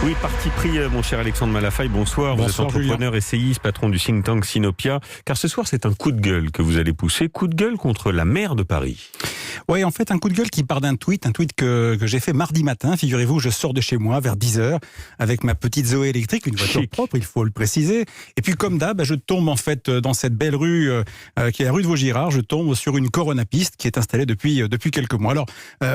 Oui, parti pris, mon cher Alexandre Malafaille, bonsoir. Vous êtes entrepreneur, essayiste, patron du think tank Sinopia. Car ce soir, c'est un coup de gueule que vous allez pousser. Coup de gueule contre la maire de Paris. Oui, en fait, un coup de gueule qui part d'un tweet, que j'ai fait mardi matin. Figurez-vous, je sors de chez moi vers 10h avec ma petite Zoé électrique, une voiture propre, il faut le préciser. Et puis, comme d'hab, je tombe en fait dans cette belle rue qui est la rue de Vaugirard. Je tombe sur une coronapiste qui est installée depuis quelques mois. Alors,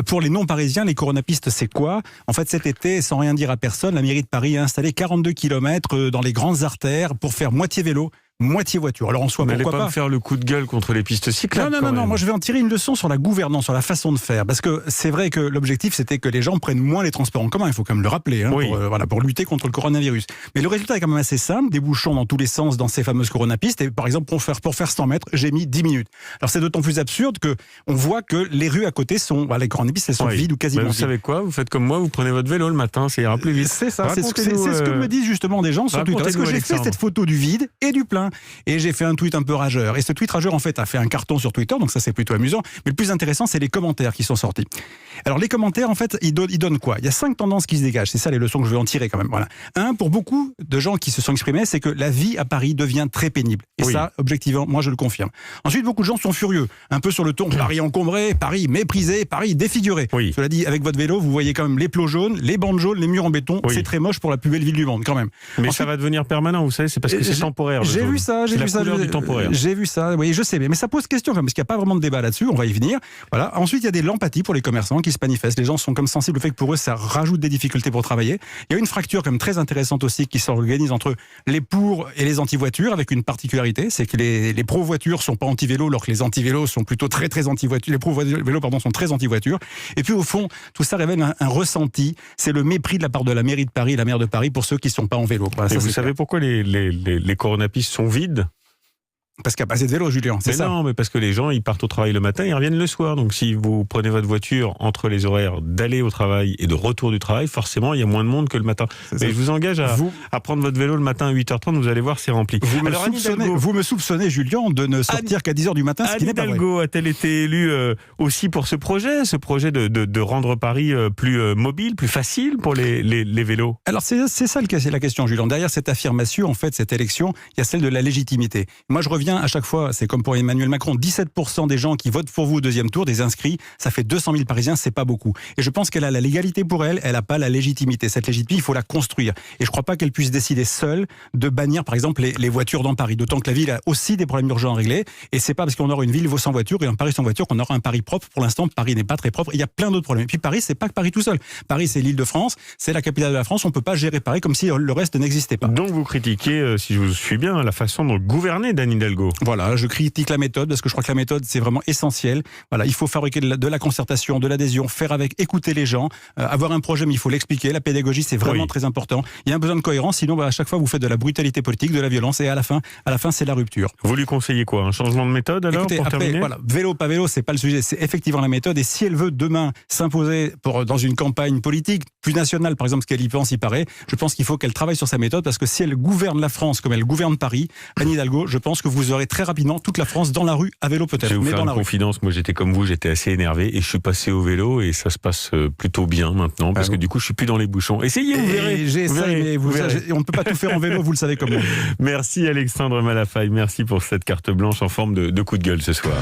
pour les non-parisiens, les coronapistes, c'est quoi? En fait, cet été, sans rien dire à personne, la mairie de Paris a installé 42 km dans les grandes artères pour faire moitié vélo, moitié voiture. Alors en soi, pourquoi pas me faire le coup de gueule contre les pistes cyclables. Non. Moi, je vais en tirer une leçon sur la gouvernance, sur la façon de faire. Parce que c'est vrai que l'objectif, c'était que les gens prennent moins les transports en commun. Il faut quand même le rappeler, oui. pour lutter contre le coronavirus. Mais le résultat est quand même assez simple. Des bouchons dans tous les sens dans ces fameuses coronapistes. Et par exemple, pour faire 100 mètres, j'ai mis 10 minutes. Alors c'est d'autant plus absurde que on voit que les rues à côté sont, les coronapistes, elles sont vides ou quasiment vides. Vous savez quoi? Vous faites comme moi, vous prenez votre vélo le matin, ça ira plus vite. C'est ça. C'est ce que me disent justement des gens sur Twitter. Parce que j'ai fait cette photo du vide et du plein. Et j'ai fait un tweet un peu rageur. Et ce tweet rageur, en fait, a fait un carton sur Twitter, donc ça, c'est plutôt amusant. Mais le plus intéressant, c'est les commentaires qui sont sortis. Alors, les commentaires, en fait, ils donnent quoi? Il y a 5 tendances qui se dégagent. C'est ça les leçons que je veux en tirer quand même. Voilà. Pour beaucoup de gens qui se sont exprimés, c'est que la vie à Paris devient très pénible. Et ça, objectivement, moi, je le confirme. Ensuite, beaucoup de gens sont furieux. Un peu sur le ton, Paris encombré, Paris méprisé, Paris défiguré. Cela dit, avec votre vélo, vous voyez quand même les plots jaunes, les bandes jaunes, les murs en béton. C'est très moche pour la plus belle ville du monde, quand même. Mais ensuite, ça va devenir permanent, vous savez, c'est parce que c'est temporaire. J'ai vu ça. J'ai vu ça, oui, je sais, mais ça pose question quand même, parce qu'il n'y a pas vraiment de débat là-dessus, on va y venir. Voilà. Ensuite, il y a des l'empathie pour les commerçants qui se manifestent. Les gens sont comme sensibles au fait que pour eux, ça rajoute des difficultés pour travailler. Il y a une fracture quand même très intéressante aussi qui s'organise entre les pour et les anti-voitures, avec une particularité, c'est que les pro-voitures sont pas anti-vélo, alors que les anti-vélos sont plutôt très très anti-voitures. Les pro-vélos, sont très anti-voitures. Et puis au fond, tout ça révèle un ressenti. C'est le mépris de la part de la mairie de Paris, la maire de Paris, pour ceux qui sont pas en vélo. Voilà, et vous savez pourquoi les coronapistes sont vides? Parce qu'il n'y a pas assez de vélo, Julien, c'est ça? Non, mais parce que les gens, ils partent au travail le matin, ils reviennent le soir. Donc si vous prenez votre voiture entre les horaires d'aller au travail et de retour du travail, forcément, il y a moins de monde que le matin. Mais je vous engage à prendre votre vélo le matin à 8h30, vous allez voir, c'est rempli. Vous me soupçonnez, Julien, de ne sortir qu'à 10h du matin, ce qui n'est pas vrai. Anne Hidalgo a-t-elle été élue aussi pour ce projet de rendre Paris plus mobile, plus facile pour les vélos? Alors c'est ça la question, Julien. Derrière cette affirmation, en fait, cette élection, il y a celle de la légitimité. Moi, je reviens à chaque fois, c'est comme pour Emmanuel Macron, 17% des gens qui votent pour vous au deuxième tour, des inscrits, ça fait 200 000 Parisiens, c'est pas beaucoup. Et je pense qu'elle a la légalité pour elle n'a pas la légitimité. Cette légitimité, il faut la construire. Et je crois pas qu'elle puisse décider seule de bannir, par exemple, les voitures dans Paris. D'autant que la ville a aussi des problèmes urgents à régler. Et c'est pas parce qu'on aura une ville sans voiture et un Paris sans voiture qu'on aura un Paris propre. Pour l'instant, Paris n'est pas très propre. Il y a plein d'autres problèmes. Et puis Paris, c'est pas que Paris tout seul. Paris, c'est l'Île-de-France, c'est la capitale de la France. On peut pas gérer Paris comme si le reste n'existait pas. Donc vous critiquez, si je vous suis bien, la façon dont gouverner d'Anne Hidalgo. Voilà, je critique la méthode parce que je crois que la méthode c'est vraiment essentiel. Voilà, il faut fabriquer de la concertation, de l'adhésion, faire avec, écouter les gens, avoir un projet mais il faut l'expliquer. La pédagogie c'est vraiment très important. Il y a un besoin de cohérence, sinon à chaque fois vous faites de la brutalité politique, de la violence et à la fin c'est la rupture. Vous lui conseillez quoi? Un changement de méthode alors? Écoutez, pour terminer vélo pas vélo c'est pas le sujet, c'est effectivement la méthode. Et si elle veut demain s'imposer dans une campagne politique plus nationale, par exemple ce qu'elle y pense, il paraît, je pense qu'il faut qu'elle travaille sur sa méthode parce que si elle gouverne la France comme elle gouverne Paris, Anne Hidalgo, je pense que vous aurez très rapidement toute la France dans la rue, à vélo peut-être. Je vais vous faire une confidence, moi j'étais comme vous, j'étais assez énervé et je suis passé au vélo et ça se passe plutôt bien maintenant parce que du coup je suis plus dans les bouchons. Essayez, vous verrez. J'essaie, mais on ne peut pas tout faire en vélo, vous le savez comme moi. Merci Alexandre Malafaille, merci pour cette carte blanche en forme de coup de gueule ce soir.